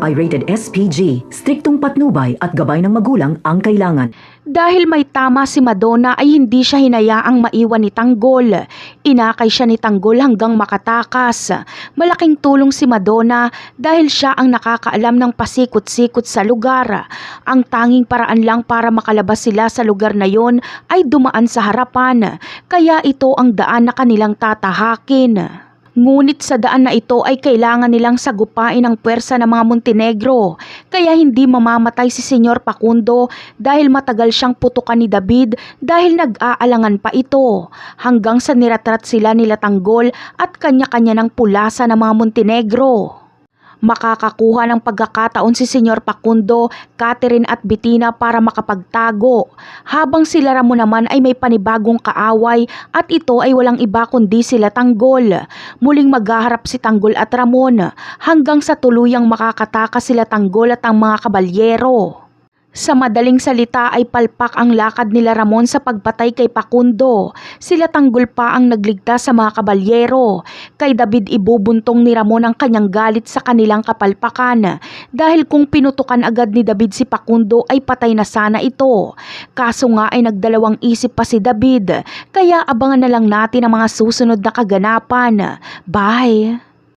ay rated SPG. Striktong patnubay at gabay ng magulang ang kailangan. Dahil may tama si Madonna ay hindi siya hinayaang maiwan ni Tanggol. Inakay siya ni Tanggol hanggang makatakas. Malaking tulong si Madonna dahil siya ang nakakaalam ng pasikot-sikot sa lugar. Ang tanging paraan lang para makalabas sila sa lugar na yon ay dumaan sa harapan. Kaya ito ang daan na kanilang tatahakin. Ngunit sa daan na ito ay kailangan nilang sagupain ang puwersa ng mga Montenegro, kaya hindi mamamatay si Senyor Facundo dahil matagal siyang putukan ni David dahil nag-aalangan pa ito, hanggang sa niratrat sila nila Tanggol at kanya-kanya ng pulasa ng mga Montenegro. Makakakuha ng pagkakataon si Senyor Facundo, Catherine at Bettina para makapagtago, habang sila Ramon naman ay may panibagong kaaway at ito ay walang iba kundi sila Tanggol. Muling maghaharap si Tanggol at Ramon hanggang sa tuluyang makakatakas sila Tanggol at ang mga kabalyero. Sa madaling salita ay palpak ang lakad nila Ramon sa pagpatay kay Facundo. Sila Tanggol pa ang nagligtas sa mga kabalyero. Kay David ibubuntong ni Ramon ang kanyang galit sa kanilang kapalpakan, dahil kung pinutukan agad ni David si Facundo ay patay na sana ito. Kaso nga ay nagdalawang isip pa si David, kaya abangan na lang natin ang mga susunod na kaganapan. Bye!